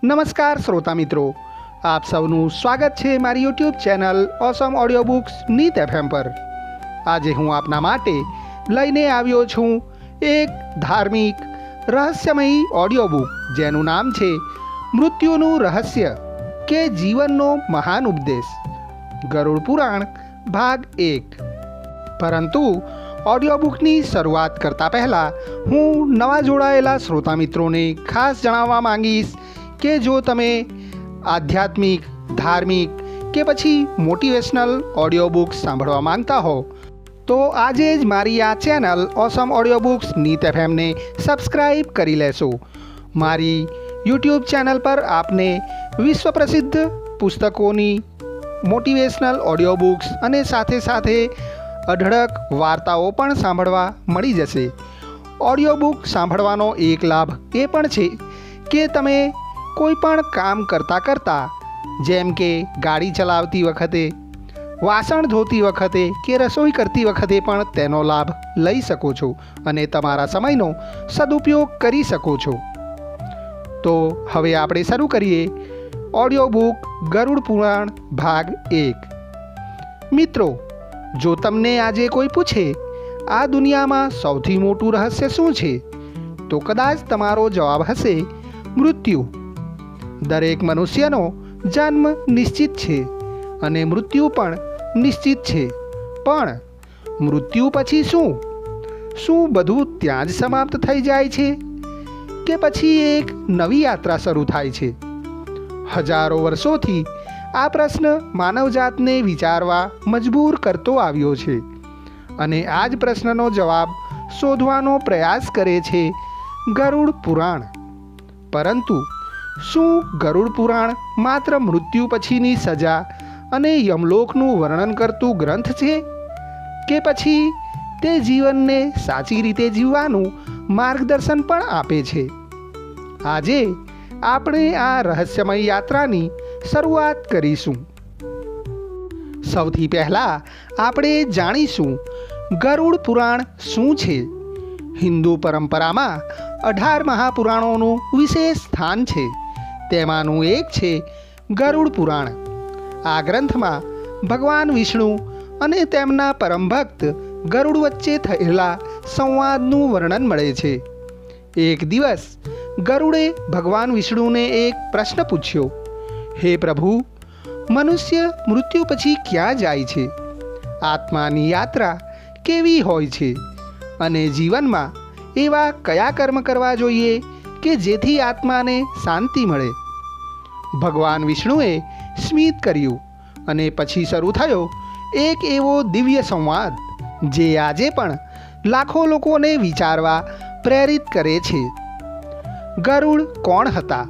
નમસ્કાર શ્રોતા મિત્રો, આપ સૌનું સ્વાગત છે મારી YouTube channel awesome audio books Neet FM પર। આજે હું આપના માટે લઈને આવ્યો છું એક ધાર્મિક રહસ્યમયી ઓડિયો બુક જેનું નામ છે મૃત્યુનું રહસ્ય કે જીવનનો મહાન ઉપદેશ, ગરુડ પુરાણ ભાગ 1। પરંતુ ઓડિયો બુકની શરૂઆત કરતાં પહેલાં હું નવા જોડાયેલા શ્રોતા મિત્રોને ખાસ જણાવવા માંગીશ કે જો તમે આધ્યાત્મિક, ધાર્મિક કે પછી મોટિવેશનલ ઓડિયો બુક્સ સાંભળવા માંગતા હો તો આજે જ મારી આ channel awesome audio books Neet એફએમને સબસ્ક્રાઈબ કરી લેશો। મારી યુટ્યુબ ચેનલ પર આપને વિશ્વ પ્રસિદ્ધ પુસ્તકોની મોટિવેશનલ ઓડિયો બુક્સ અને સાથે સાથે અઢળક વાર્તાઓ પણ સાંભળવા મળી જશે। ઓડિયો બુક સાંભળવાનો એક લાભ એ પણ છે કે તમે કોઈ પણ કામ કરતાં જેમ કે ગાડી ચલાવતી વખતે, વાસણ ધોતી વખતે કે રસોઈ કરતી વખતે પણ તેનો લાભ લઈ શકો છો અને તમારા સમયનો સદુપયોગ કરી શકો છો। તો હવે આપણે શરૂ કરીએ ઓડિયો બુક ગરુડ પુરાણ ભાગ 1। મિત્રો, જો તમને આજે કોઈ પૂછે આ દુનિયામાં સૌથી મોટું રહસ્ય શું છે, તો કદાચ તમારો જવાબ હશે મૃત્યુ। દરેક મનુષ્યનો જન્મ નિશ્ચિત છે અને મૃત્યુ પણ નિશ્ચિત છે, પણ મૃત્યુ પછી શું બધું ત્યાં જ સમાપ્ત થઈ જાય છે કે પછી એક નવી યાત્રા શરૂ થાય છે? હજારો વર્ષોથી આ પ્રશ્ન માનવજાતને વિચારવા મજબૂર કરતો આવ્યો છે અને આ જ પ્રશ્નનો જવાબ શોધવાનો પ્રયાસ કરે છે ગરુડ પુરાણ। પરંતુ શું ગરુડ પુરાણ માત્ર મૃત્યુ પછીની સજા અને યમલોકનું વર્ણન કરતું ગ્રંથ છે કે પછી તે જીવનને સાચી રીતે જીવવાનું માર્ગદર્શન પણ આપે છે? આજે આપણે આ રહસ્યમય યાત્રાની શરૂઆત કરીશું। સૌથી પહેલાં આપણે જાણીશું ગરુડ પુરાણ શું છે। હિન્દુ પરંપરામાં 18 મહાપુરાણોનું વિશેષ સ્થાન છે, તેમાંનું એક છે ગરુડ પુરાણ। આ ગ્રંથમાં ભગવાન વિષ્ણુ અને તેમના પરમ ભક્ત ગરુડ વચ્ચે થયેલા સંવાદનું વર્ણન મળે છે। એક દિવસ ગરુડે ભગવાન વિષ્ણુને એક પ્રશ્ન પૂછ્યો, હે પ્રભુ, મનુષ્ય મૃત્યુ પછી ક્યાં જાય છે? આત્માની યાત્રા કેવી હોય છે અને જીવનમાં એવા કયા કર્મ કરવા જોઈએ કે જેથી આત્માને શાંતિ મળે? ભગવાન વિષ્ણુએ સ્મિત કર્યું અને પછી શરૂ થયો એક એવો દિવ્ય સંવાદ જે આજે પણ લાખો લોકોને વિચારવા પ્રેરિત કરે છે। ગરુડ કોણ હતા?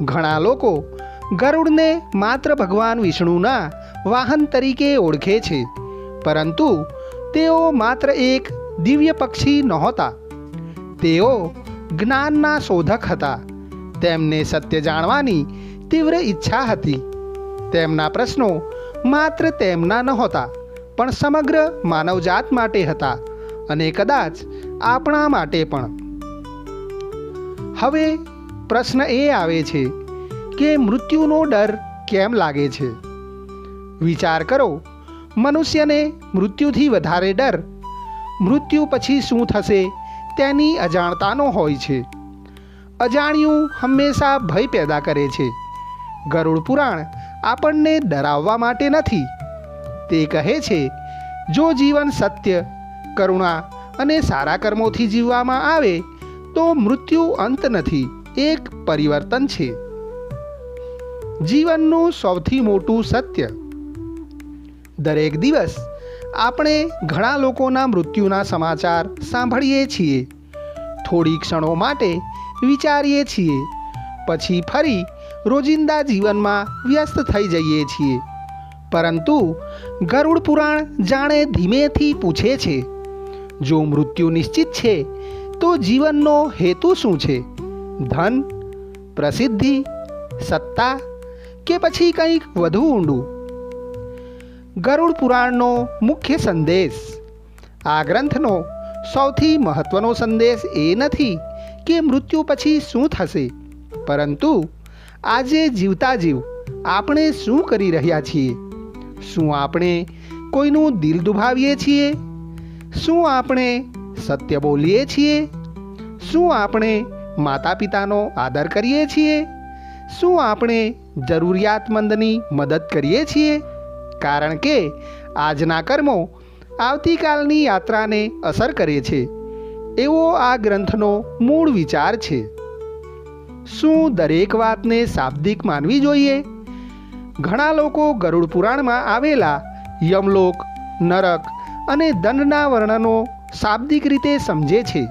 ઘણા લોકો ગરુડને માત્ર ભગવાન વિષ્ણુના વાહન તરીકે ઓળખે છે, પરંતુ તેઓ માત્ર એક દિવ્ય પક્ષી નહોતા, તેઓ જ્ઞાનના શોધક હતા। તેમને સત્ય જાણવાની તીવ્ર ઈચ્છા હતી। તેમના પ્રશ્નો માત્ર તેમના નહોતા, પણ સમગ્ર માનવજાત માટે હતા અને કદાચ આપણા માટે પણ। હવે પ્રશ્ન એ આવે છે કે મૃત્યુનો ડર કેમ લાગે છે? વિચાર કરો, મનુષ્યને મૃત્યુથી વધારે ડર મૃત્યુ પછી શું થશે તેની અજાણતાનો હોય છે। અજાણ્યું હંમેશા ભય પેદા કરે છે। ગરુડ પુરાણ આપણને ડરાવવા માટે નથી, તે કહે છે જો જીવન સત્ય, કરુણા અને સારા કર્મોથી જીવવામાં આવે તો મૃત્યુ અંત નથી, એક પરિવર્તન છે। જીવનનું સૌથી મોટું સત્ય। દરેક દિવસ આપણે ઘણા લોકોના મૃત્યુના સમાચાર સાંભળીએ છીએ, થોડી ક્ષણો માટે વિચારીએ છીએ, પછી ફરી રોજિંદા જીવનમાં વ્યસ્ત થઈ જઈએ છીએ। પરંતુ ગરુડ પુરાણ જાણે ધીમેથી પૂછે છે, જો મૃત્યુ નિશ્ચિત છે તો જીવનનો હેતુ શું છે? ધન, પ્રસિદ્ધિ, સત્તા કે પછી કંઈક વધુ ઊંડું? ગરુડ પુરાણનો મુખ્ય સંદેશ। આ ગ્રંથનો સૌથી મહત્વનો સંદેશ એ નથી કે મૃત્યુ પછી શું થશે, પરંતુ આજે જીવતા જીવ આપણે શું કરી રહ્યા છીએ? શું આપણે કોઈનું દિલ દુભાવીએ છીએ? શું આપણે સત્ય બોલીએ છીએ? શું આપણે માતા પિતાનો આદર કરીએ છીએ? શું આપણે જરૂરિયાતમંદની મદદ કરીએ છીએ? કારણ કે આજના કર્મો આવતીકાલની યાત્રાને અસર કરે છે, એવો આ ગ્રંથનો મૂળ વિચાર છે. શું દરેક વાતને શાબ્દિક માનવી જોઈએ? ઘણા લોકો ગરુડ પુરાણમાં આવેલા યમલોક, નરક અને દંડના વર્ણનો શાબ્દિક રીતે સમજે છે,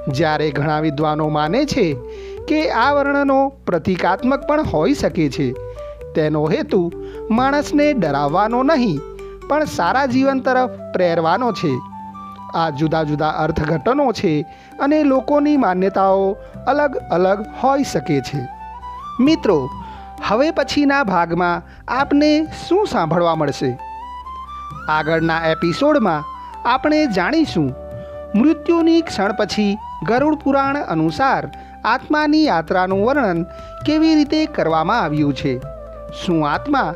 જ્યારે ઘણા વિદ્વાનો માને છે કે આ વર્ણનો પ્રતિકાત્મક પણ હોઈ શકે છે. તેનો હેતુ માણસને ડરાવવાનો નહીં, પણ સારા જીવન તરફ પ્રેરવાનો છે. આ જુદા જુદા અર્થઘટનો છે અને લોકોની માન્યતાઓ અલગ અલગ હોઈ શકે છે. મિત્રો, હવે પછીના ભાગમાં આપને શું સાંભળવા મળશે? આગળના એપિસોડમાં આપણે જાણીશું મૃત્યુની ક્ષણ પછી ગરુડ પુરાણ અનુસાર આત્માની યાત્રાનું વર્ણન કેવી રીતે કરવામાં આવ્યું છે. શું આત્મા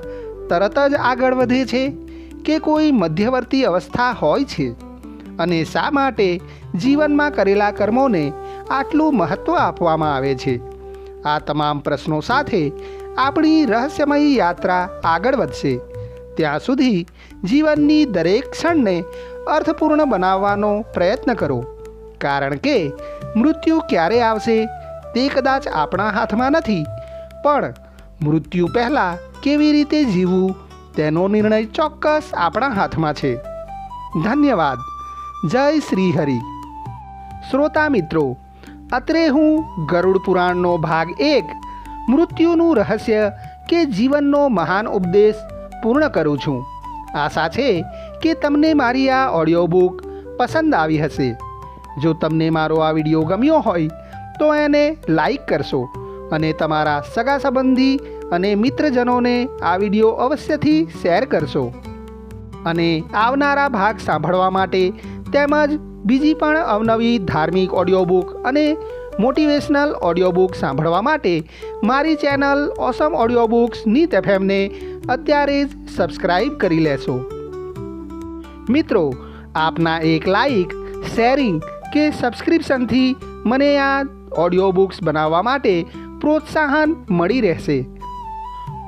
તરત જ આગળ વધે છે કે કોઈ મધ્યવર્તી અવસ્થા હોય છે? અને શા માટે જીવનમાં કરેલા કર્મોને આટલું મહત્ત્વ આપવામાં આવે છે? આ તમામ પ્રશ્નો સાથે આપણી રહસ્યમય યાત્રા આગળ વધશે. ત્યાં સુધી જીવનની દરેક ક્ષણને અર્થપૂર્ણ બનાવવાનો પ્રયત્ન કરો, કારણ કે મૃત્યુ ક્યારે આવશે તે કદાચ આપણા હાથમાં નથી, પણ મૃત્યુ પહેલાં કેવી રીતે જીવવું તેનો નિર્ણય ચોક્કસ આપણા હાથમાં છે. ધન્યવાદ. જય શ્રી હરિ. શ્રોતા મિત્રો, અત્રે હું ગરુડ પુરાણનો ભાગ 1 મૃત્યુનું રહસ્ય કે જીવનનો મહાન ઉપદેશ પૂર્ણ કરું છું. આશા છે કે તમને મારી આ ઓડિયો બુક પસંદ આવી હશે. જો તમને મારો આ વિડીયો ગમ્યો હોય તો એને લાઈક કરશો અને તમારા સગા સંબંધી અને મિત્રજનોને આ વિડીયો અવશ્યથી શેર કરશો. અને આવનારા ભાગ સાંભળવા માટે તેમજ બીજી પણ અવનવી ધાર્મિક ઓડિયો બુક અને મોટિવેશનલ ઓડિયો બુક સાંભળવા માટે મારી channel awesome audio books Neet એફએમને અત્યારે જ સબસ્ક્રાઈબ કરી લેશો. મિત્રો, આપના એક લાઈક, શેરિંગ કે સબસ્ક્રિપ્શનથી મને આ ઓડિયો બુક્સ બનાવવા માટે પ્રોત્સાહન મળી રહેશે.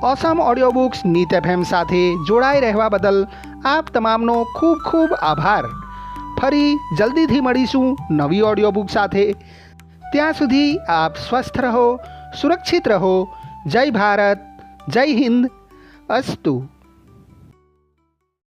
ઓસમ ઓડિયો બુક્સ નીત એફએમ સાથે જોડાઈ રહેવા બદલ આપ તમામનો ખૂબ ખૂબ આભાર. ફરી જલ્દીથી મળીશું નવી ઓડિયો બુક સાથે. ત્યાં સુધી આપ સ્વસ્થ રહો, સુરક્ષિત રહો. જય ભારત, જય હિન્દ. અસ્તુ.